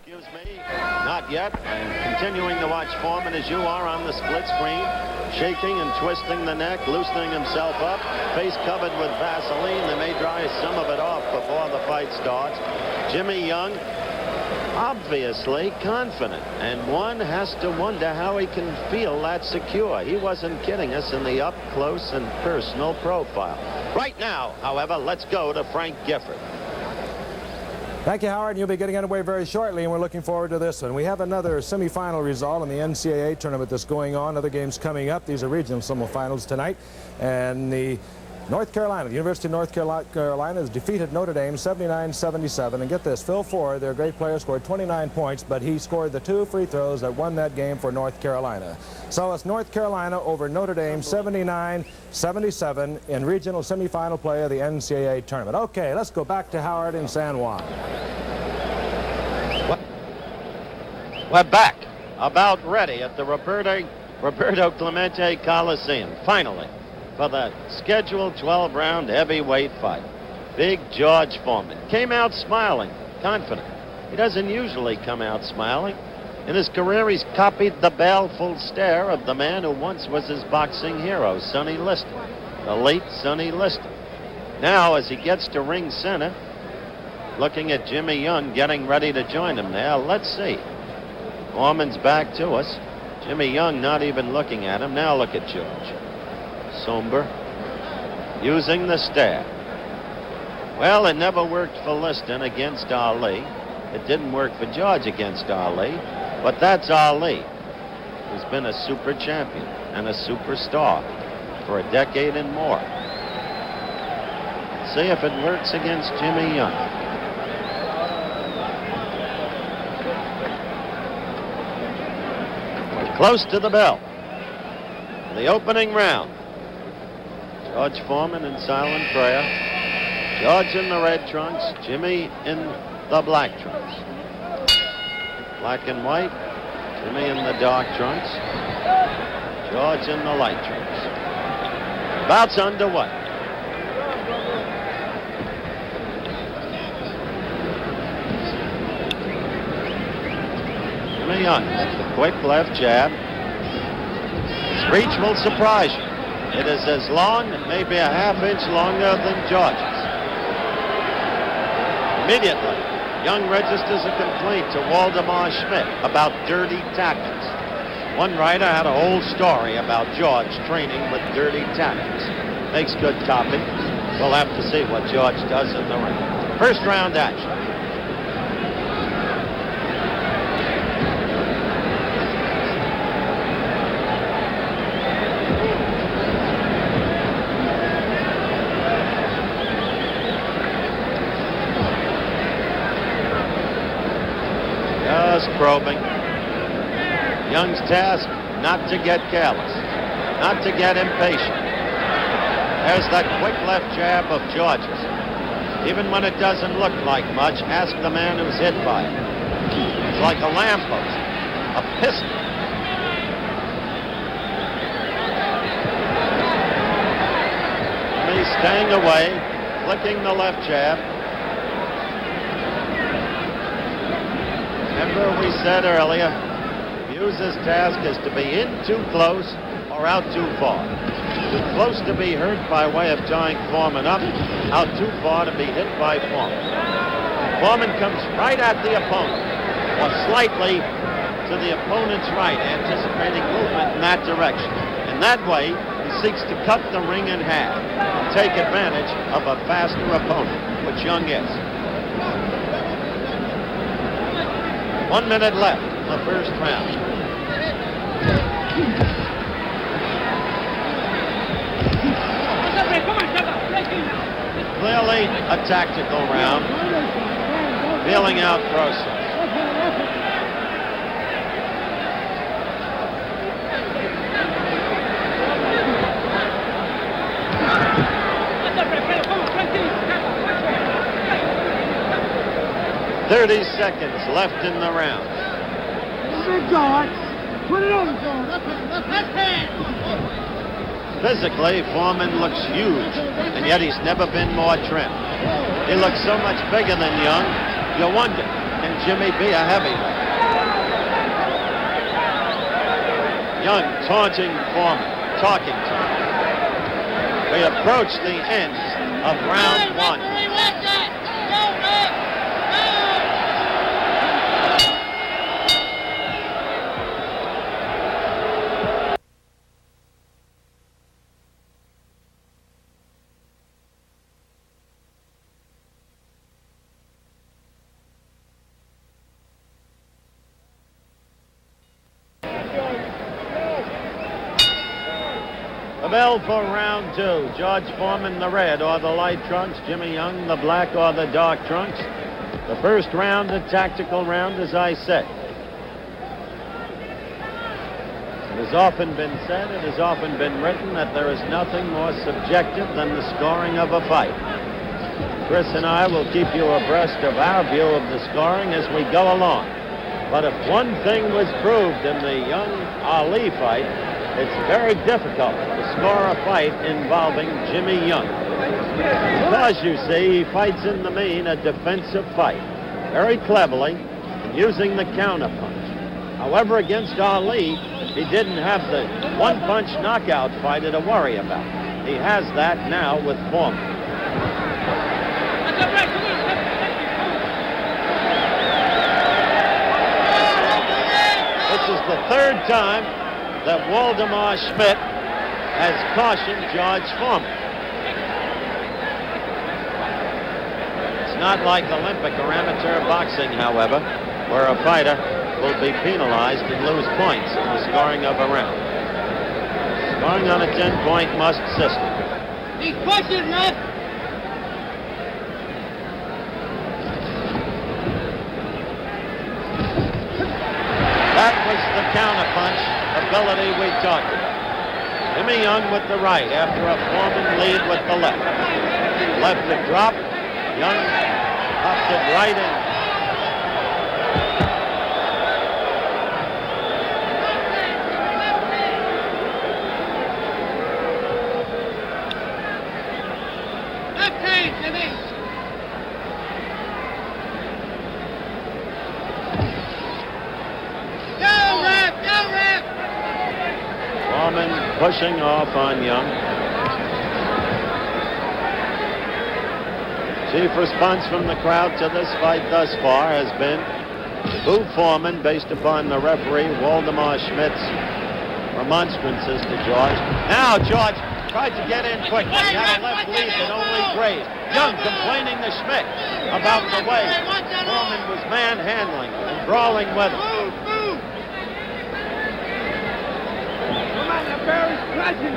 Excuse me, not yet. I'm continuing to watch Foreman as you are on the split screen, shaking and twisting the neck, loosening himself up, face covered with Vaseline. They may dry some of it off before the fight starts. Jimmy Young, obviously confident, and one has to wonder how he can feel that secure. He wasn't kidding us in the up close and personal profile. Right now, however, let's go to Frank Gifford. Thank you, Howard. You'll be getting underway very shortly, and we're looking forward to this one. We have another semifinal result in the NCAA tournament that's going on. Other games coming up. These are regional semifinals tonight, and the University of North Carolina has defeated Notre Dame 79-77. And get this, Phil Ford, their great player, scored 29 points, but he scored the 2 free throws that won that game for North Carolina. So it's North Carolina over Notre Dame 79-77 in regional semifinal play of the NCAA tournament. Okay, let's go back to Howard in San Juan. We're back, about ready at the Roberto Clemente Coliseum, finally, for the scheduled 12-round heavyweight fight. Big George Foreman came out smiling, confident. He doesn't usually come out smiling. In his career, he's copied the baleful stare of the man who once was his boxing hero, Sonny Liston, the late Sonny Liston. Now, as he gets to ring center, looking at Jimmy Young getting ready to join him there, let's see. Foreman's back to us. Jimmy Young not even looking at him. Now look at George. Somber, using the stare. Well, it never worked for Liston against Ali. It didn't work for George against Ali, but that's Ali, who's been a super champion and a superstar for a decade and more. See if it works against Jimmy Young. We're close to the bell. The opening round. George Foreman in silent prayer. George in the red trunks, Jimmy in the black trunks. Black and white, Jimmy in the dark trunks, George in the light trunks. Bouts underway. Jimmy Young, the quick left jab. His reach will surprise you. It is as long, maybe a half-inch longer than George's. Immediately, Young registers a complaint to Waldemar Schmidt about dirty tactics. One writer had a whole story about George training with dirty tactics. Makes good copy. We'll have to see what George does in the ring. First round action. Probing. Young's task, not to get careless, not to get impatient. There's that quick left jab of George's. Even when it doesn't look like much, ask the man who's hit by it. It's like a lamppost, a pistol. He's staying away, flicking the left jab. Remember we said earlier, Hughes's task is to be in too close or out too far. Too close to be hurt by way of tying Foreman up, out too far to be hit by Foreman. Foreman comes right at the opponent, or slightly to the opponent's right, anticipating movement in that direction. In that way, he seeks to cut the ring in half and take advantage of a faster opponent, which Young is. 1 minute left in the first round. Clearly a tactical round. Feeling out process. .30 seconds left in the round. Put it on, Physically, Foreman looks huge, and yet he's never been more trim. He looks so much bigger than Young, you wonder, can Jimmy be a heavyweight. Young taunting Foreman, talking to him. We approach the end of round one. The bell for round two. George Foreman, the red or the light trunks. Jimmy Young, the black or the dark trunks. The first round, a tactical round, as I said. It has often been said, it has often been written that there is nothing more subjective than the scoring of a fight. Chris and I will keep you abreast of our view of the scoring as we go along. But if one thing was proved in the Young-Ali fight, it's very difficult to score a fight involving Jimmy Young. Because, you see, he fights in the main a defensive fight, very cleverly, using the counterpunch. However, against Ali, he didn't have the one-punch knockout fighter to worry about. He has that now with Foreman. This is the third time that Waldemar Schmidt has cautioned George Foreman. It's not like Olympic or amateur boxing, however, where a fighter will be penalized and lose points in the scoring of a round. Scoring on a 10-point must system. He's pushing, Ref! That was the counterpunch ability we talked about. Jimmy Young with the right after a Foreman lead with the left. Left to drop. Young popped it right in. Left hand, Jimmy! Foreman pushing off on Young. Chief response from the crowd to this fight thus far has been boo Foreman based upon the referee Waldemar Schmidt's remonstrances to George. Now George tried to get in quickly. He had a left lead that only grazed. Young complaining to Schmidt about the way Foreman was manhandling and brawling with him. That bear is crashing.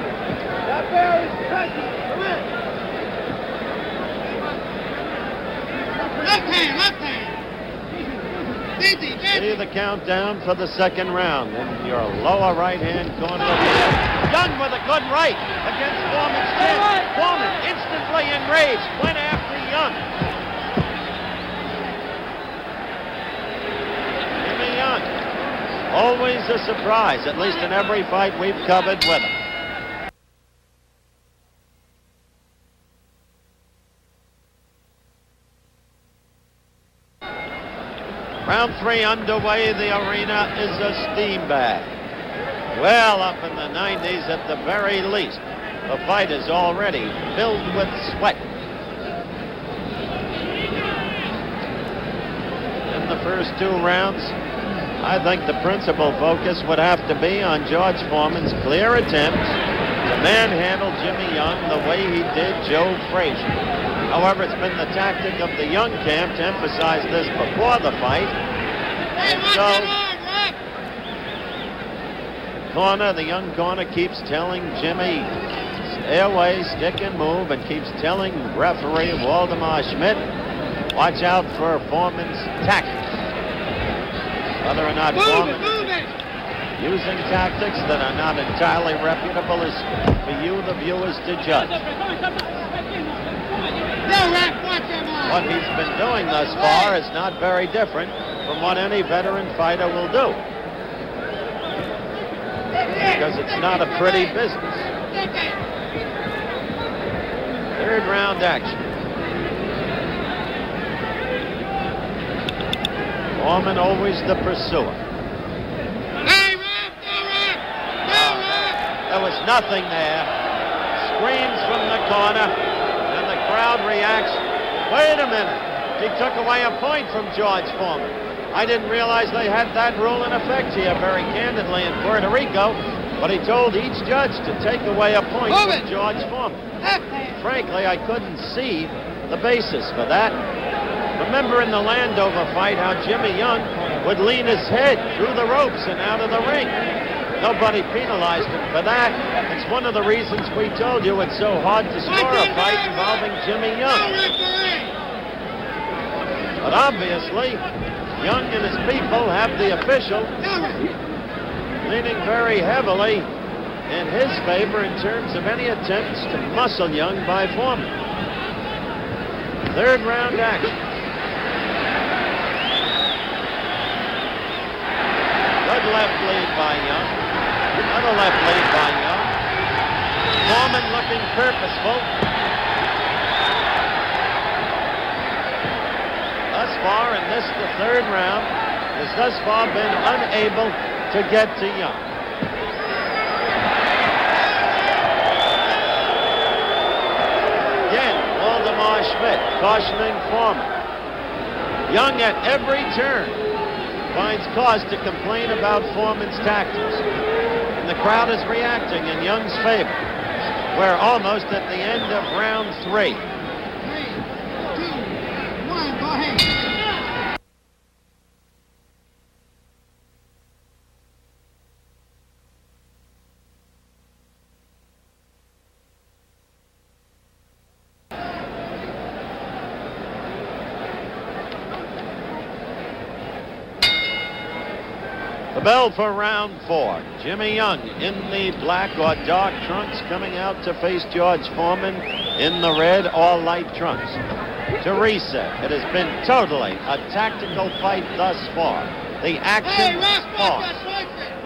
That bear is crashing. Come in. Left hand, left hand. Easy, easy. See the countdown for the second round in your lower right-hand corner of the field. Young with a good right against Foreman's chin. Foreman instantly enraged, went after Young. Jimmy Young. Always a surprise, at least in every fight we've covered with him. Round three underway. The arena is a steam bag. Well up in the 90s at the very least. The fight is already filled with sweat. In the first two rounds, I think the principal focus would have to be on George Foreman's clear attempts to manhandle Jimmy Young the way he did Joe Frazier. However, it's been the tactic of the Young camp to emphasize this before the fight. And so, the Young corner keeps telling Jimmy, stay away, stick and move, and keeps telling referee Waldemar Schmidt, watch out for Foreman's tactics. Whether or not Foreman using tactics that are not entirely reputable is for you, the viewers, to judge. What he's been doing thus far is not very different from what any veteran fighter will do. Because it's not a pretty business. Third round action. Foreman always the pursuer. There was nothing there. Screams from the corner, and the crowd reacts. Wait a minute. He took away a point from George Foreman. I didn't realize they had that rule in effect here very candidly in Puerto Rico, but he told each judge to take away a point from George Foreman. Frankly, I couldn't see the basis for that. Remember in the Landover fight how Jimmy Young would lean his head through the ropes and out of the ring. Nobody penalized him for that. It's one of the reasons we told you it's so hard to score a fight involving Jimmy Young. But obviously, Young and his people have the official leaning very heavily in his favor in terms of any attempts to muscle Young by Foreman. Third round action. Good left lead by Young. Another left lead by Young. Foreman looking purposeful. Thus far in this, the third round, has thus far been unable to get to Young. Again, Waldemar Schmidt cautioning Foreman. Young at every turn finds cause to complain about Foreman's tactics. And the crowd is reacting in Young's favor. We're almost at the end of round 3. 3, 2, 1, go ahead. The bell for round 4. Jimmy Young in the black or dark trunks coming out to face George Foreman in the red or light trunks. To reset, it has been totally a tactical fight thus far. The action is paused.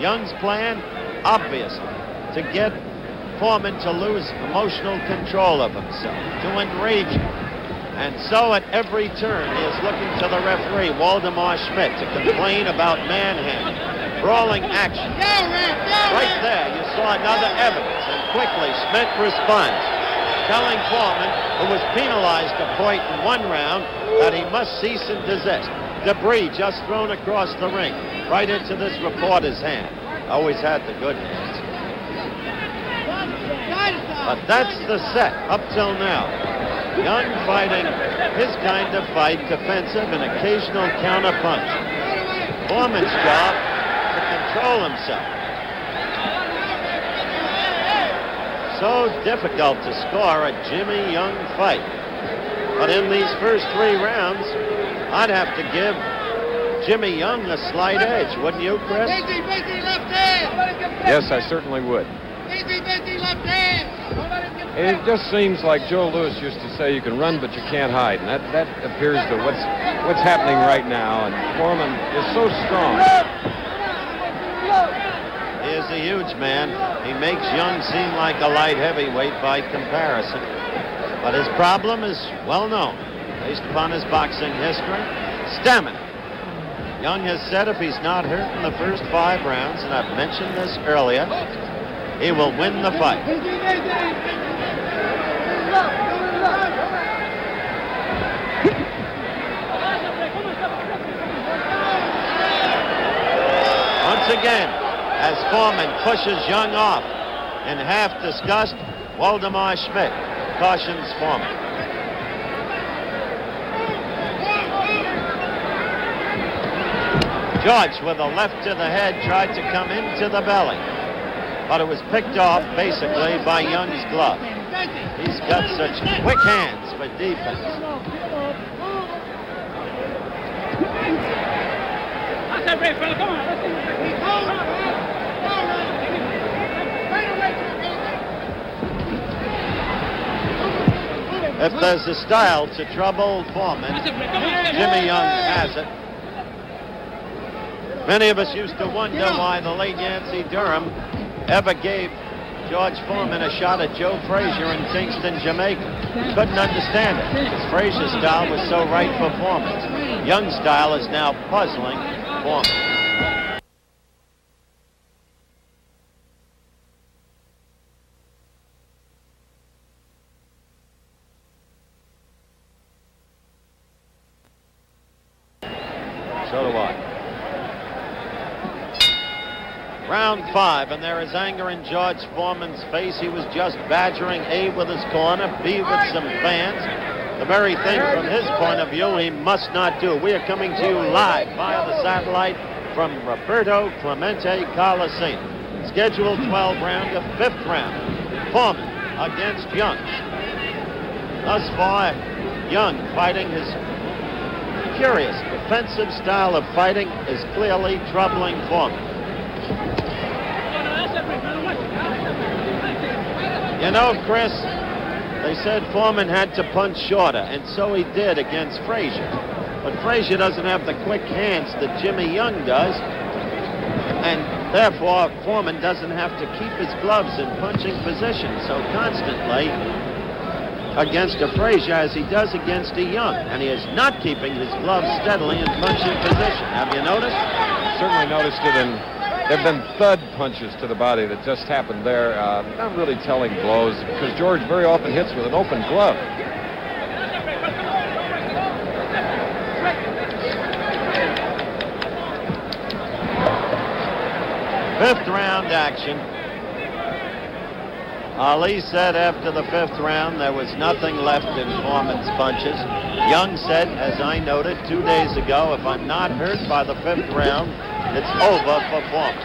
Young's plan, obviously, to get Foreman to lose emotional control of himself, to enrage him. And so at every turn, he is looking to the referee, Waldemar Schmidt, to complain about manhandling, brawling action. Right there, you saw another evidence, and quickly Schmidt responds, telling Foreman, who was penalized a point in one round, that he must cease and desist. Debris just thrown across the ring, right into this reporter's hand. Always had the good hands. But that's the set up till now. Young fighting his kind of fight, defensive and occasional counterpunch. Foreman's job to control himself. So difficult to score a Jimmy Young fight. But in these first 3 rounds, I'd have to give Jimmy Young a slight edge, wouldn't you, Chris? Yes, I certainly would. It just seems like Joe Louis used to say, you can run but you can't hide, and that appears to what's happening right now. And Foreman is so strong. He is a huge man. He makes Young seem like a light heavyweight by comparison. But his problem is well known, based upon his boxing history. Stamina. Young has said if he's not hurt in the first 5 rounds, and I've mentioned this earlier, he will win the fight. Once again, as Foreman pushes Young off in half disgust, Waldemar Schmidt cautions Foreman. George, with a left to the head, tried to come into the belly, but it was picked off basically by Young's glove. He's got such quick hands for defense. If there's a style to trouble Foreman, Jimmy Young has it. Many of us used to wonder why the late Yancey Durham ever gave George Foreman a shot at Joe Frazier in Kingston, Jamaica. Couldn't understand it, because Frazier's style was so right for Foreman. Young's style is now puzzling Foreman. So do I. Round 5, and there is anger in George Foreman's face. He was just badgering A with his corner, B with some fans. The very thing from his point of view he must not do. We are coming to you live via the satellite from Roberto Clemente Coliseum. Scheduled 12 round, the 5th round. Foreman against Young. Thus far, Young fighting his curious defensive style of fighting is clearly troubling Foreman. You know, Chris, they said Foreman had to punch shorter, and so he did against Frazier. But Frazier doesn't have the quick hands that Jimmy Young does, and therefore Foreman doesn't have to keep his gloves in punching position so constantly against a Frazier as he does against a Young, and he is not keeping his gloves steadily in punching position. Have you noticed? Certainly noticed it, and there have been thud punches to the body that just happened there. Not really telling blows, because George very often hits with an open glove. Fifth round action. Ali said after the 5th round there was nothing left in Foreman's punches. Young said, as I noted 2 days ago, if I'm not hurt by the 5th round, it's over for Foreman.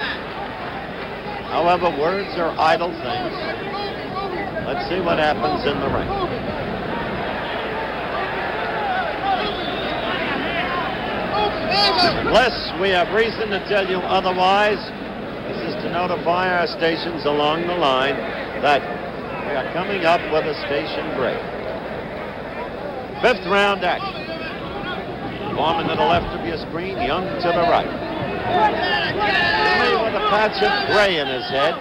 However, words are idle things. Let's see what happens in the ring. Unless we have reason to tell you otherwise, this is to notify our stations along the line that we are coming up with a station break. 5th round action. Foreman to the left of your screen, Young to the right. Jimmy with a patch of gray in his head.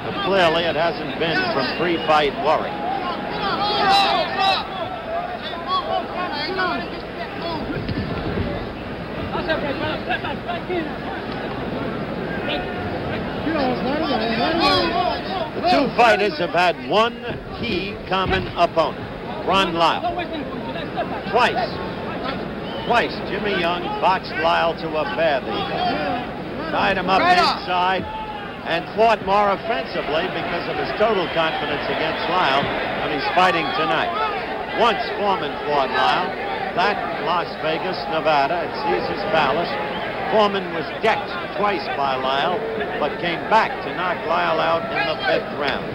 But clearly it hasn't been from pre-fight worry. The two fighters have had one key common opponent, Ron Lyle. Twice, Jimmy Young boxed Lyle to a bed. Tied him up inside and fought more offensively because of his total confidence against Lyle when he's fighting tonight. Once Foreman fought Lyle, that Las Vegas, Nevada, at Caesar's Palace. Foreman was decked twice by Lyle, but came back to knock Lyle out in the 5th round.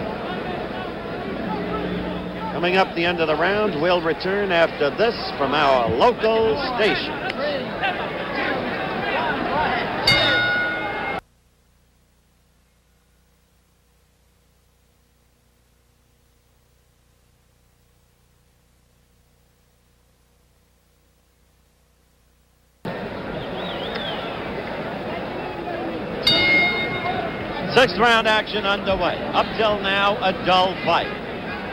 Coming up the end of the round, we'll return after this from our local station. Sixth round action underway. Up till now, a dull fight.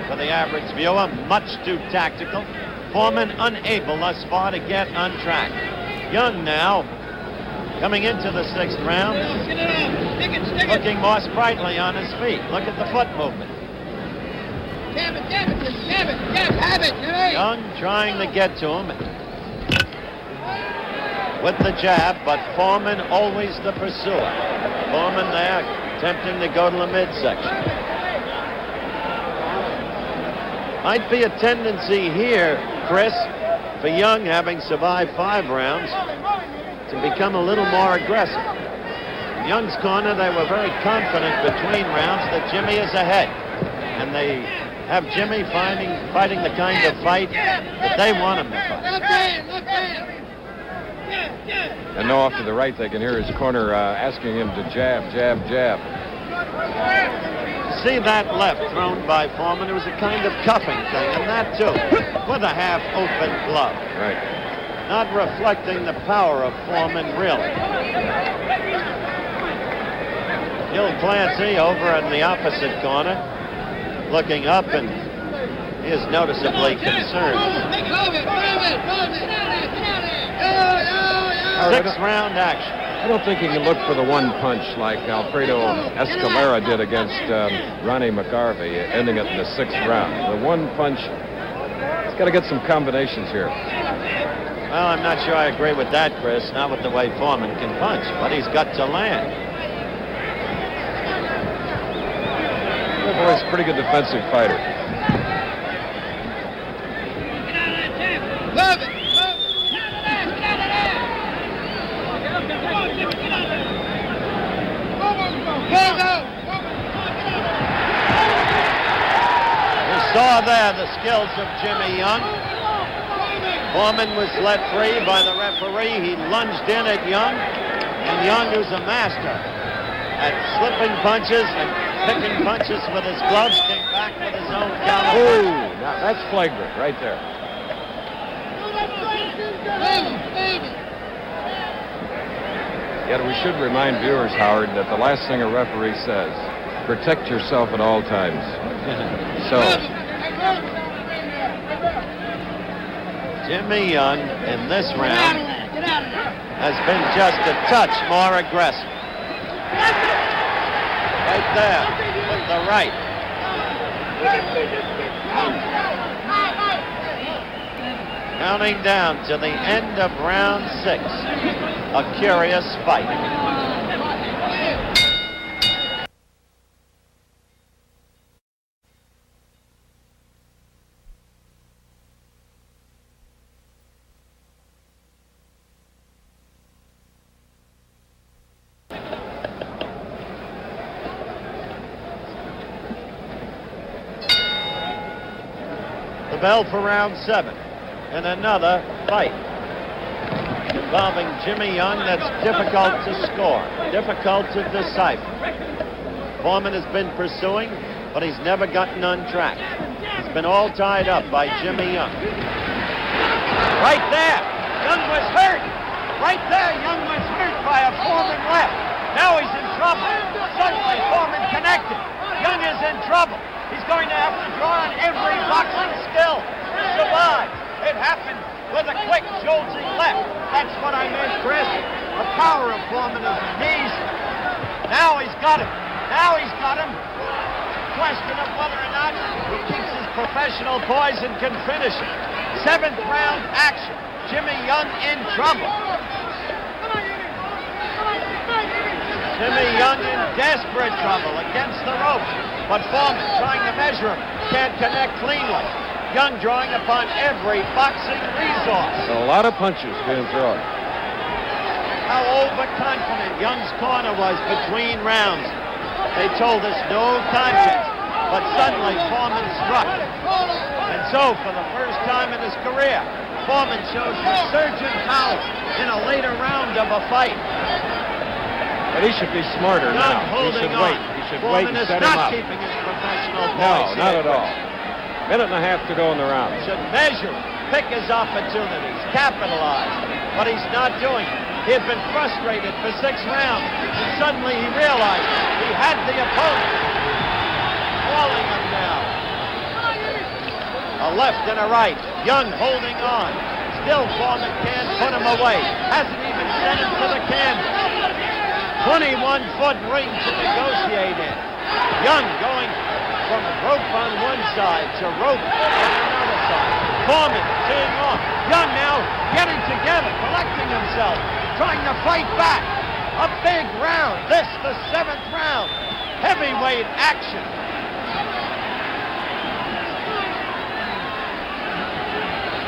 For the average viewer, much too tactical. Foreman unable thus far to get on track. Young now, coming into the 6th round, looking more sprightly on his feet. Look at the foot movement. Young trying to get to him with the jab, but Foreman always the pursuer. Foreman there, attempting to go to the midsection. Might be a tendency here, Chris, for Young, having survived 5 rounds, to become a little more aggressive. In Young's corner, they were very confident between rounds that Jimmy is ahead. And they have Jimmy fighting the kind of fight that they want him to fight. And now off to the right, they can hear his corner asking him to jab, jab, jab. See that left thrown by Foreman? It was a kind of cuffing thing, and that too, with a half-open glove. Right. Not reflecting the power of Foreman, really. Gil Clancy over in the opposite corner, looking up and He is noticeably concerned. Six-round action. I don't think he can look for the one punch like Alfredo Escalera did against Ronnie McGarvey, ending it in the 6th round. The one punch, he's got to get some combinations here. Well, I'm not sure I agree with that, Chris. Not with the way Foreman can punch, but he's got to land. He's a pretty good defensive fighter. You saw there the skills of Jimmy Young. Foreman was let free by the referee. He lunged in at Young, and Young, who's a master at slipping punches and picking punches with his gloves, came back with his own counter. Ooh, now that's flagrant right there. Yet we should remind viewers, Howard, that the last thing a referee says, protect yourself at all times. So, Jimmy Young in this round has been just a touch more aggressive. Right there with the right. Counting down to the end of round 6. A curious fight. The bell for round 7. And another fight involving Jimmy Young that's difficult to score, difficult to decipher. Foreman has been pursuing, but he's never gotten on track. He's been all tied up by Jimmy Young. Right there, Young was hurt. Right there, Young was hurt by a Foreman left. Now he's in trouble. Suddenly, Foreman connected. Young is in trouble. He's going to have to draw on every boxing skill to survive. It happened with a quick, jolting left. That's what I meant, Chris. The power of Foreman is the knees. Now he's got him. Now he's got him. Question of whether or not he keeps his professional poise and can finish it. 7th round action. Jimmy Young in trouble. Jimmy Young in desperate trouble against the ropes. But Foreman trying to measure him. Can't connect cleanly. Young drawing upon every boxing resource. A lot of punches being thrown. How overconfident Young's corner was between rounds. They told us no contest, but suddenly Foreman struck. And so, for the first time in his career, Foreman shows resurgent power in a later round of a fight. But he should be smarter Young now. holding on. on. He should Foreman wait and is set him not up. keeping his professional No, poise. not at all. Minute and a half to go in the round. Should measure, pick his opportunities, capitalize, but he's not doing it. He had been frustrated for 6 rounds, and suddenly he realized he had the opponent. Falling him now. A left and a right. Young holding on. Still Foreman can't put him away. Hasn't even sent him to the canvas. 21-foot ring to negotiate in. Young going from rope on one side to rope on another side. Foreman teeing off. Young now getting together, collecting himself, trying to fight back. A big round. This, the 7th round. Heavyweight action.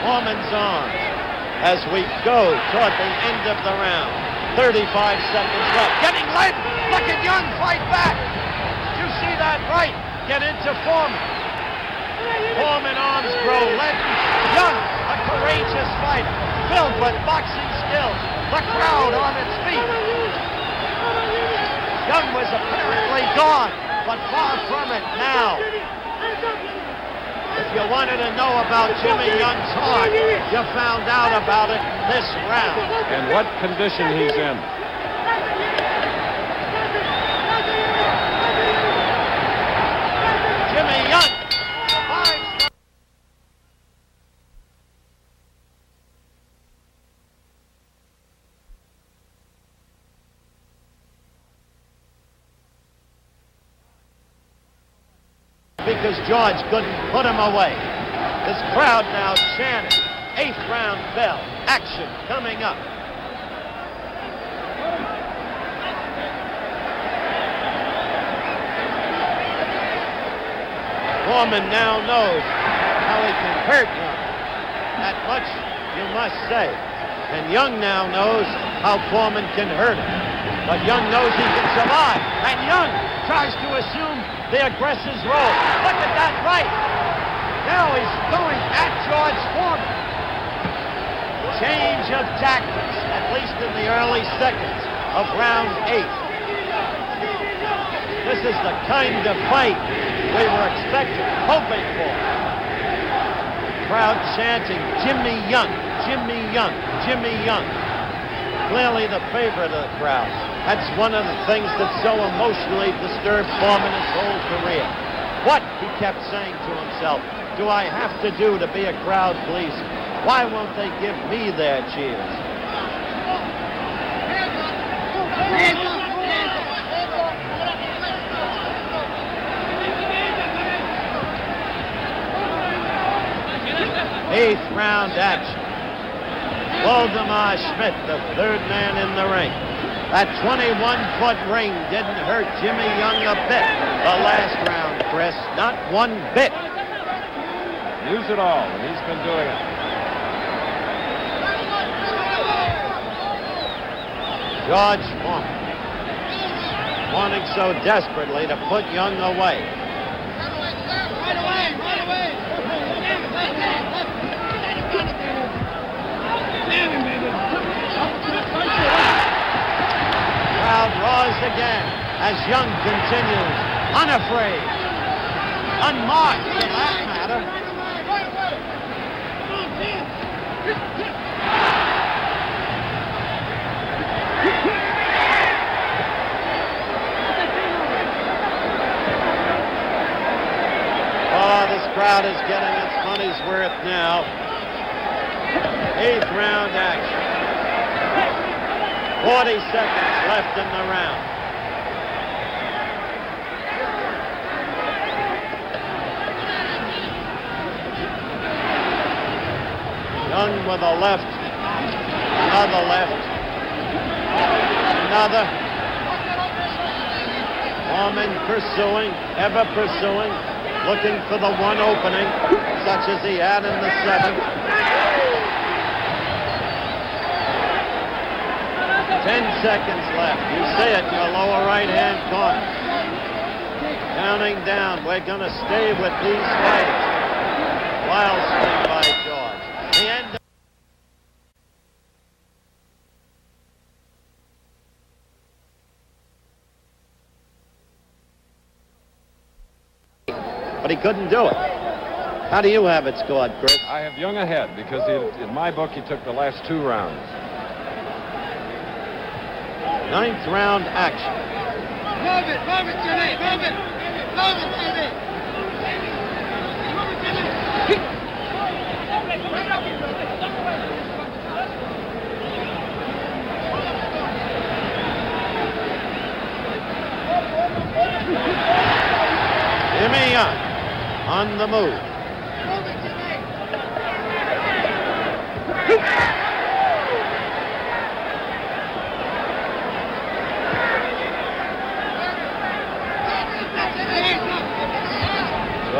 Foreman's arms as we go toward the end of the round. 35 seconds left. Getting led. Look at Young fight back. Did you see that right? Get into Foreman. Foreman arms grow leaden. Young, a courageous fighter, filled with boxing skills. The crowd on its feet. Young was apparently gone, but far from it now. If you wanted to know about Jimmy Young's heart, you found out about it this round. And what condition he's in. Jimmy Young. because George couldn't put him away. This crowd now chanting, 8th round bell, action coming up. Foreman now knows how he can hurt Young. That much you must say. And Young now knows how Foreman can hurt him. But Young knows he can survive. And Young tries to assume the aggressor's role. Look at that right. Now he's going at George Foreman. Change of tactics, at least in the early seconds of round 8. This is the kind of fight we were expecting, hoping for. Crowd chanting, Jimmy Young, Jimmy Young, Jimmy Young. Clearly the favorite of the crowd. That's one of the things that so emotionally disturbed Foreman his whole career. What, he kept saying to himself, do I have to do to be a crowd pleaser? Why won't they give me their cheers? Eighth round action. Waldemar Schmidt, the third man in the ring. That 21-foot ring didn't hurt Jimmy Young a bit the last round, Chris. Not one bit. Use it all, and he's been doing it. George Foreman wanting so desperately to put Young away. Crowd roars again as Young continues, unafraid, unmarked for that matter. Oh, this crowd is getting its money's worth now. 8th round action. 40 seconds left in the round. Young with a left, another left, another. Foreman pursuing, ever pursuing, looking for the one opening, such as he had in the 7th. 10 seconds left. You see it in your lower right-hand corner. Counting down. We're going to stay with these fighters. Wild swing by George. The end. But he couldn't do it. How do you have it scored, Chris? I have Young ahead because in my book he took the last 2 rounds. 9th round action. Move it, Jimmy, move it, Jimmy. Jimmy Young on the move. Move it, Jimmy.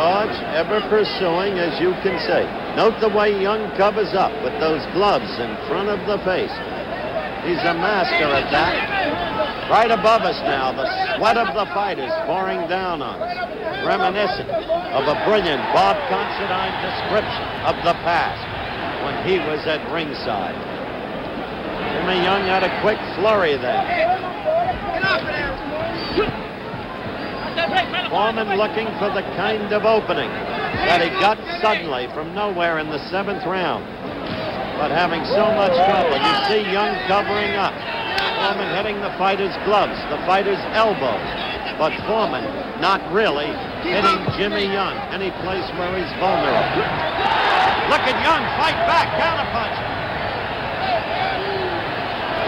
George ever pursuing, as you can say. Note the way Young covers up with those gloves in front of the face. He's a master at that. Right above us now, the sweat of the fighters pouring down on us, reminiscent of a brilliant Bob Considine description of the past when he was at ringside. Jimmy Young had a quick flurry there. Get off of there. Foreman looking for the kind of opening that he got suddenly from nowhere in the 7th round. But having so much trouble, you see Young covering up. Foreman hitting the fighter's gloves, the fighter's elbows. But Foreman not really hitting Jimmy Young any place where he's vulnerable. Look at Young fight back, counterpunch.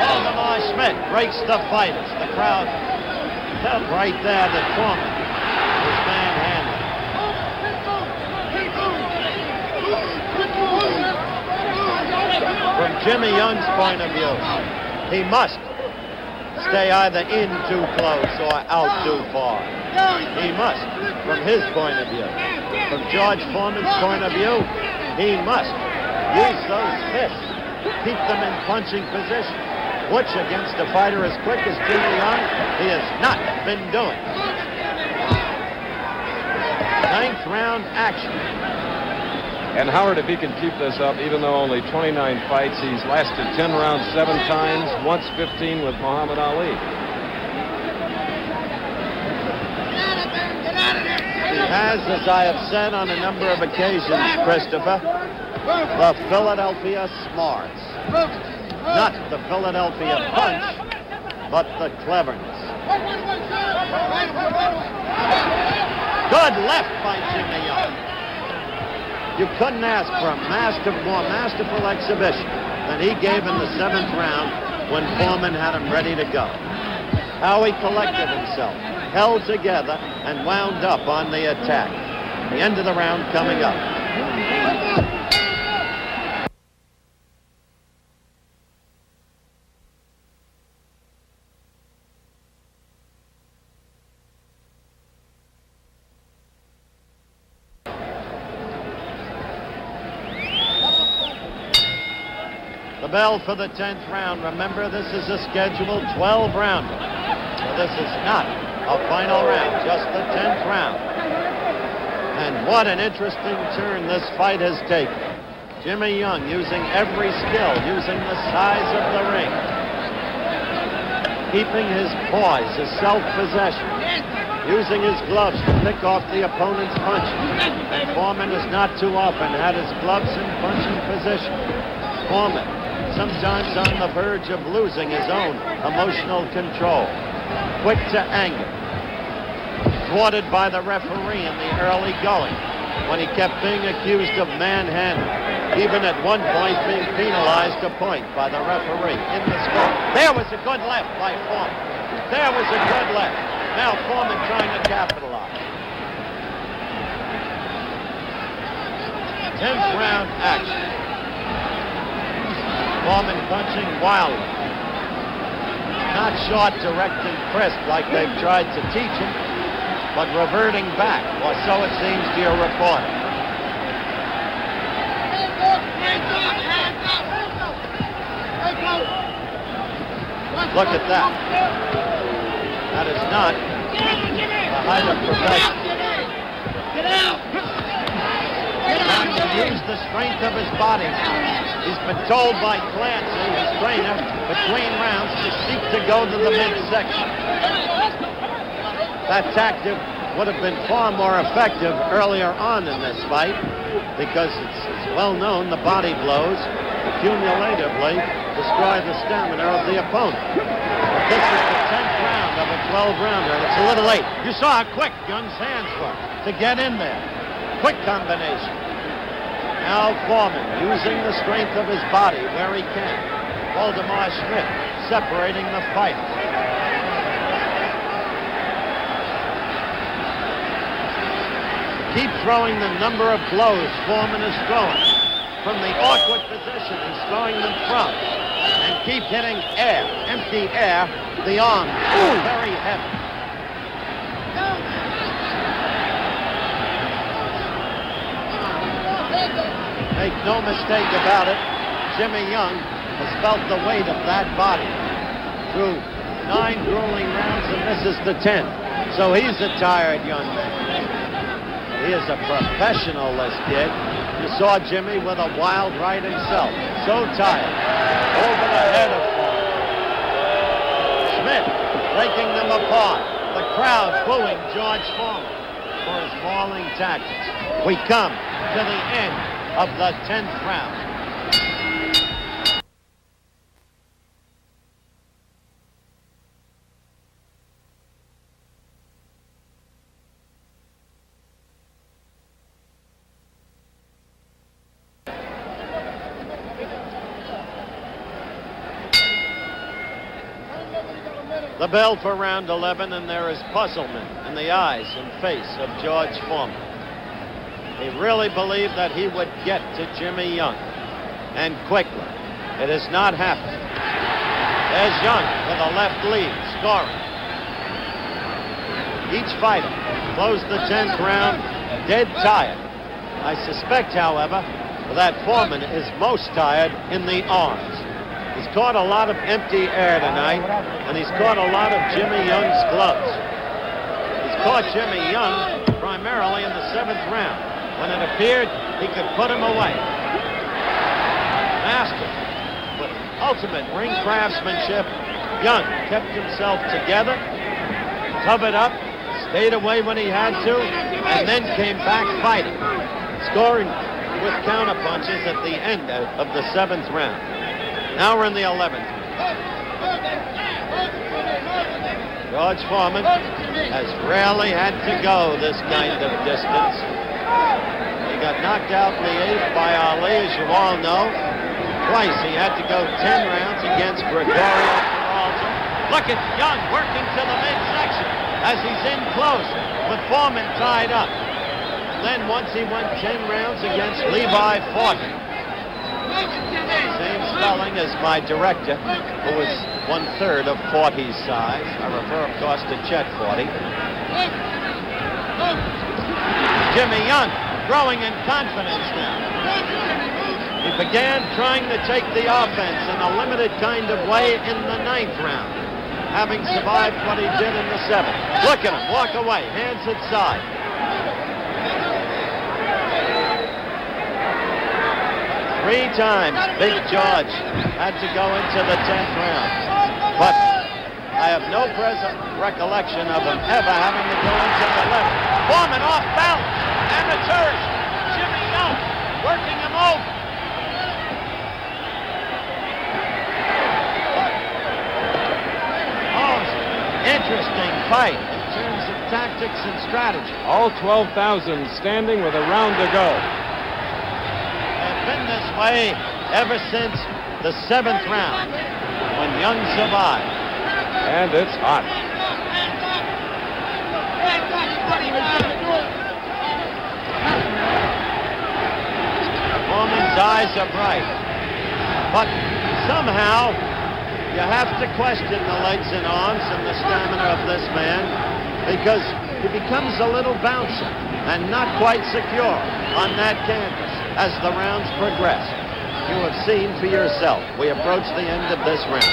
Waldemar Schmidt breaks the fighters. The crowd felt right there that Foreman was manhandled. From Jimmy Young's point of view, he must stay either in too close or out too far. He must, from his point of view. From George Foreman's point of view, he must use those fists, keep them in punching position, which against a fighter as quick as Jimmy Young, he has not been doing. Ninth round action. And Howard, if he can keep this up, even though only 29 fights, he's lasted 10 rounds 7 times, once 15 with Muhammad Ali. He has, as I have said on a number of occasions, Christopher, the Philadelphia smarts. Not the Philadelphia punch, but the cleverness. Good left by Jimmy Young. You couldn't ask for a more masterful exhibition than he gave in the 7th round when Foreman had him ready to go. How he collected himself, held together, and wound up on the attack. The end of the round coming up. Bell for the 10th round. Remember, this is a scheduled 12-rounder. So this is not a final round, just the 10th round. And what an interesting turn this fight has taken. Jimmy Young using every skill, using the size of the ring, keeping his poise, his self-possession, using his gloves to pick off the opponent's punches. And Foreman has not too often had his gloves in punching position. Foreman, sometimes on the verge of losing his own emotional control. Quick to anger. Thwarted by the referee in the early going when he kept being accused of manhandling. Even at one point being penalized a point by the referee in the score. There was a good left by Foreman. There was a good left. Now Foreman trying to capitalize. 10th round action. Foreman punching wildly. Not short, direct, and crisp like they've tried to teach him, but reverting back, or so it seems to your reporter. Look at that. That is not the height of perfection. Get out! Trying to use the strength of his body now. He's been told by Clancy, his trainer, between rounds to seek to go to the midsection. That tactic would have been far more effective earlier on in this fight because it's well known the body blows accumulatively destroy the stamina of the opponent. But this is the 10th round of a 12-rounder, and it's a little late. You saw how quick Young's hands were to get in there. Quick combination. Now Foreman using the strength of his body where he can. Waldemar Schmidt separating the fighters. Keep throwing the number of blows Foreman is throwing. From the awkward position he's throwing them from. And keep hitting air, empty air, the arm. Very heavy. Make no mistake about it, Jimmy Young has felt the weight of that body through 9 grueling rounds, and this is the 10th. So he's a tired young man. He is a professional, this kid. You saw Jimmy with a wild right himself. So tired. Over the head of Foreman. Schmidt breaking them apart. The crowd booing George Foreman for his falling tactics. We come to the end of the 10th round. The bell for round 11, and there is puzzlement in the eyes and face of George Foreman. He really believed that he would get to Jimmy Young, and quickly. It has not happened. There's Young with a left lead, scoring. Each fighter closed the 10th round dead tired. I suspect, however, that Foreman is most tired in the arms. He's caught a lot of empty air tonight, and he's caught a lot of Jimmy Young's gloves. He's caught Jimmy Young primarily in the 7th round, when it appeared he could put him away. Master, with ultimate ring craftsmanship, Young kept himself together, covered up, stayed away when he had to, and then came back fighting, scoring with counterpunches at the end of the 7th round. Now we're in the 11th. George Foreman has rarely had to go this kind of distance. He got knocked out in the 8th by Ali, as you all know. Twice he had to go 10 rounds against Gregorio Peralta. Look at Young working to the midsection as he's in close with Foreman tied up. And then once he went 10 rounds against Levi Fortin. Same spelling as my director, who was 1/3 of Forty's size. I refer, of course, to Chet Forty. Jimmy Young growing in confidence now. He began trying to take the offense in a limited kind of way in the 9th round, having survived what he did in the 7th. Look at him, walk away, hands at side. Three times Big George had to go into the 10th round. But I have no present recollection of him ever having to go into the 11th. Foreman off balance. Amateurs. Jimmy Young working him over. Interesting fight in terms of tactics and strategy. All 12,000 standing with a round to go. They've been this way ever since the 7th round, when Young survived. And it's hot. Foreman's eyes are bright, but somehow you have to question the legs and arms and the stamina of this man, because he becomes a little bouncy and not quite secure on that canvas as the rounds progress. You have seen for yourself. We approach the end of this round.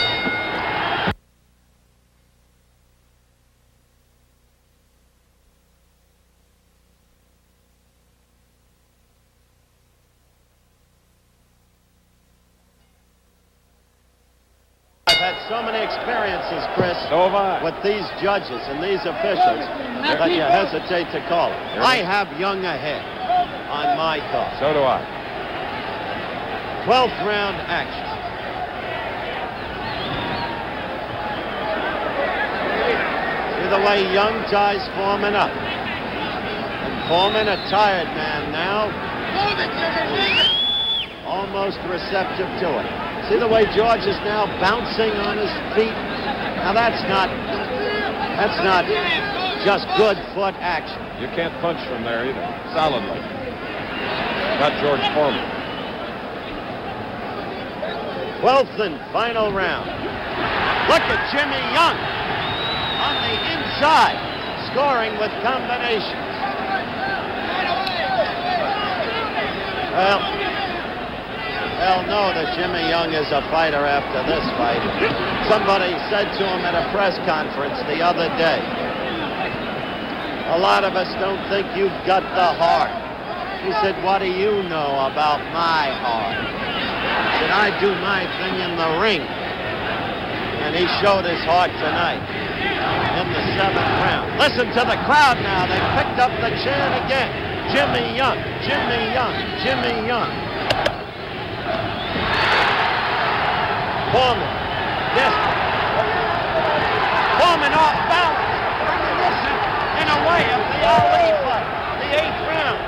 So many experiences, Chris, So have I. with these judges and these officials that you hesitate to call it. I have Young ahead on my call. So do I. 12th round action. See the way Young ties Foreman up. And Foreman, a tired man now, almost receptive to it. See the way George is now bouncing on his feet? Now that's not just good foot action. You can't punch from there either. Solidly. Not George Foreman. 12th and final round. Look at Jimmy Young on the inside, scoring with combinations. Well, they'll know that Jimmy Young is a fighter after this fight. Somebody said to him at a press conference the other day, "A lot of us don't think you've got the heart." He said, "What do you know about my heart?" He said, "I do my thing in the ring." And he showed his heart tonight in the 7th round. Listen to the crowd now. They picked up the chant again. Jimmy Young, Jimmy Young, Jimmy Young. Foreman, yes. Foreman off balance. In a way of the Ali fight, the 8th round.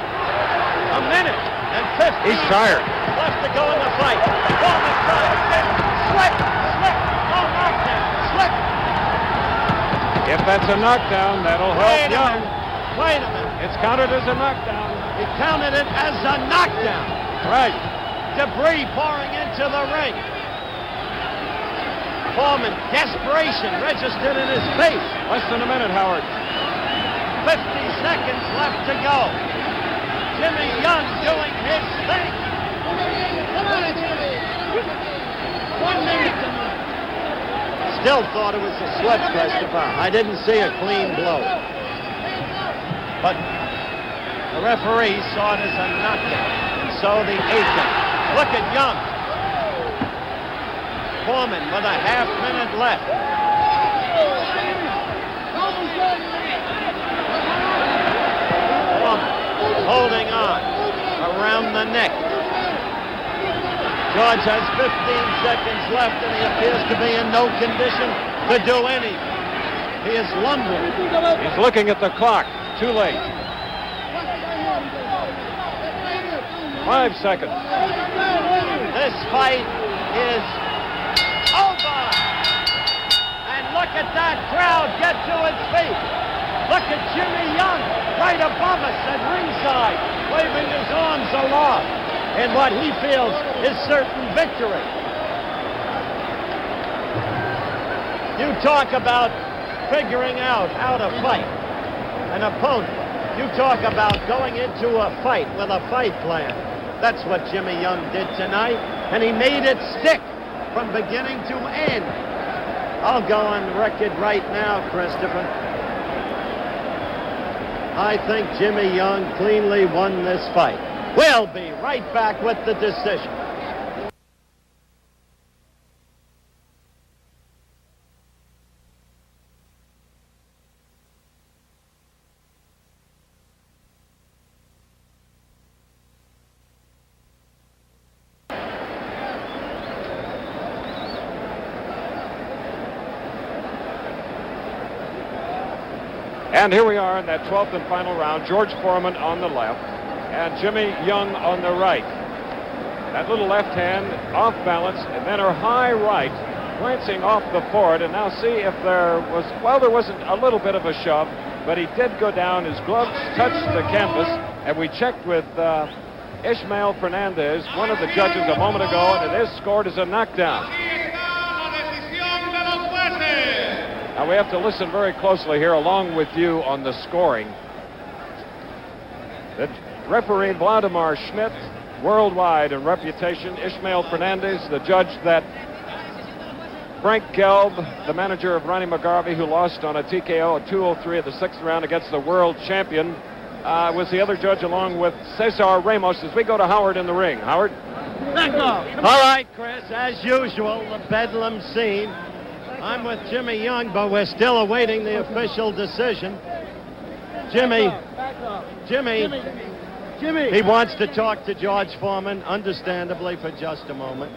A minute and 15 He's tired. left to go in the fight. Foreman tries. Slip, no knockdown, slip. If that's a knockdown, that'll help Young. Wait a minute. It's counted as a knockdown. He counted it as a knockdown. Right. Debris pouring into the ring. Foreman, desperation registered in his face. Less than a minute, Howard. 50 seconds left to go. Jimmy Young doing his thing. Come on, Jimmy. 1 minute. Still thought it was a slip, Christopher. I didn't see a clean blow. But the referee saw it as a knockdown. And so the 8th inning. Look at Young. Foreman with a half minute left. Foreman holding on around the neck. George has 15 seconds left, and he appears to be in no condition to do anything. He is lumbering. He's looking at the clock. Too late. 5 seconds. This fight is over. And look at that crowd get to its feet. Look at Jimmy Young right above us at ringside, waving his arms aloft in what he feels is certain victory. You talk about figuring out how to fight an opponent. You talk about going into a fight with a fight plan. That's what Jimmy Young did tonight, and he made it stick from beginning to end. I'll go on record right now, Christopher. I think Jimmy Young cleanly won this fight. We'll be right back with the decision. And here we are in that 12th and final round. George Foreman on the left and Jimmy Young on the right. That little left hand off balance, and then her high right glancing off the board. And now see if there was, well, there wasn't a little bit of a shove, but he did go down. His gloves touched the canvas, and we checked with Ishmael Fernandez, one of the judges, a moment ago, and it is scored as a knockdown. Now we have to listen very closely here along with you on the scoring. The referee Vladimir Schmidt, worldwide in reputation. Ishmael Fernandez, the judge that Frank Gelb, the manager of Ronnie McGarvey, who lost on a TKO at 2:03 of the 6th round against the world champion, was the other judge, along with Cesar Ramos, as we go to Howard in the ring. Howard? All right, Chris, as usual, the bedlam scene. I'm with Jimmy Young, but we're still awaiting the official decision. Jimmy, he wants to talk to George Foreman, understandably, for just a moment.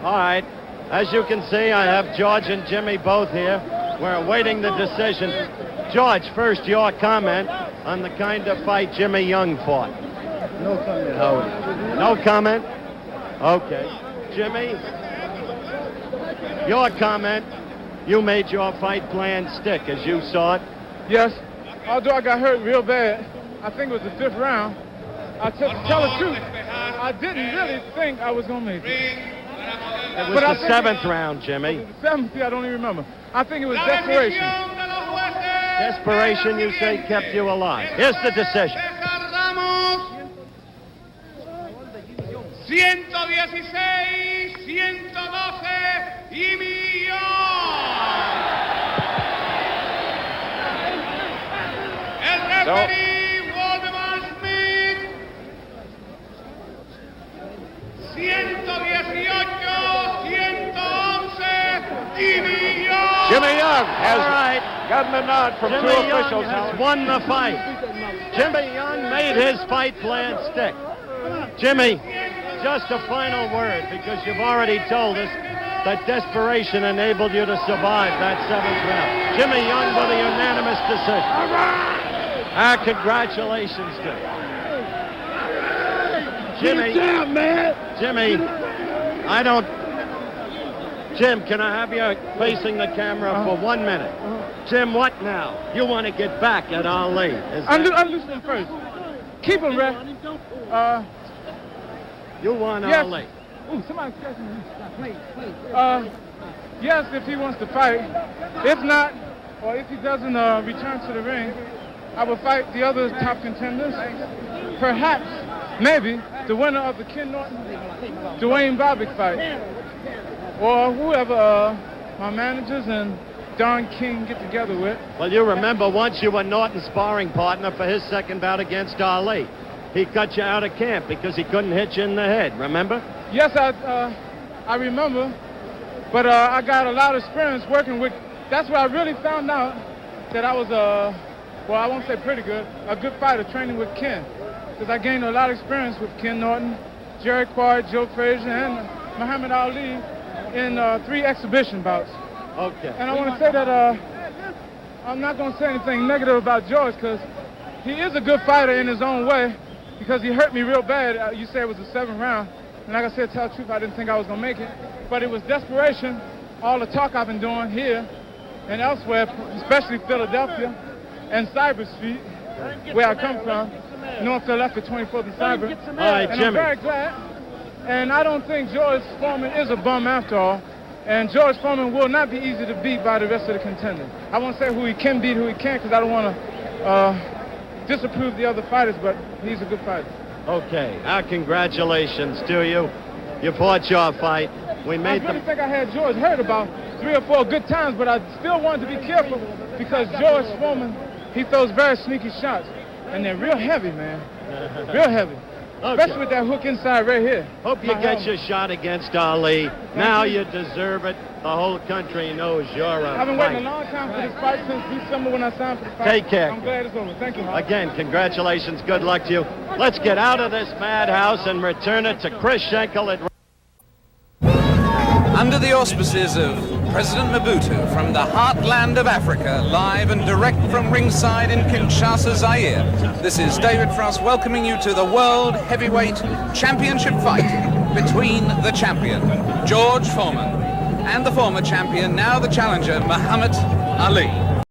All right, as you can see, I have George and Jimmy both here. We're awaiting the decision. George, first your comment on the kind of fight Jimmy Young fought. No comment, Howard. No comment? Okay. Jimmy, your comment. You made your fight plan stick as you saw it. Yes, although I got hurt real bad. I think it was the 5th round. To tell the truth, I didn't really think I was going to make it. It was the 7th round, Jimmy. The 7th, I don't even remember. I think it was desperation. Desperation, you say, kept you alive. Here's the decision. 116, 112 y millón. El referee Waldemar Smith. 118, 111 y millón. Jimmy Young has gotten a nod from Jimmy two Young officials. has won the fight. Jimmy Young made his fight plan stick. Jimmy, just a final word, because you've already told us that desperation enabled you to survive that 7th round. Jimmy Young with a unanimous decision. Our congratulations to you. Jimmy, Down, man. Jimmy, I don't... Jim, can I have you facing the camera for 1 minute? Jim, what now? You want to get back at Ali. I'm listening first. Keep him, ref. You want Yes. Ali. Ooh, somebody's scratching me. Yes, if he wants to fight. If not, or if he doesn't return to the ring, I will fight the other top contenders. Perhaps, maybe, the winner of the Ken Norton, Dwayne Bobbitt fight. Or whoever my managers and Don King get together with. Well, you remember once you were Norton's sparring partner for his second bout against Ali. He cut you out of camp because he couldn't hit you in the head, remember? Yes, I remember. But I got a lot of experience working with. That's where I really found out that I was well, I won't say pretty good, a good fighter training with Ken. Because I gained a lot of experience with Ken Norton, Jerry Quard, Joe Frazier, and Muhammad Ali in 3 exhibition bouts. Okay. And I want to say that I'm not going to say anything negative about George because he is a good fighter in his own way because he hurt me real bad. You said it was the 7th round. And like I said, to tell the truth, I didn't think I was going to make it. But it was desperation, all the talk I've been doing here and elsewhere, especially Philadelphia and Cyber Street, where I come from, North Philadelphia, 24th and Cyber. All right, and Jimmy. I'm very glad. And I don't think George Foreman is a bum after all. And George Foreman will not be easy to beat by the rest of the contenders. I won't say who he can beat, who he can't, because I don't want to disapprove the other fighters, but he's a good fighter. Okay, our congratulations to you. You fought your fight. We I made really think I had George hurt about 3 or 4 good times, but I still wanted to be careful because George Foreman, he throws very sneaky shots, and they're real heavy, man. Real heavy. Okay. Especially with that hook inside right here. Hope you get your shot against Ali. Now you deserve it. The whole country knows you're a I've been waiting a fighter. long time for this fight since December when I signed for the fight. Take care. I'm glad it's over. Thank you, Howard. Again, congratulations. Good luck to you. Let's get out of this madhouse and return it to Chris Schenkel at Under the auspices of President Mobutu from the heartland of Africa, live and direct from ringside in Kinshasa, Zaire, this is David Frost welcoming you to the World Heavyweight Championship fight between the champion, George Foreman, and the former champion, now the challenger, Muhammad Ali.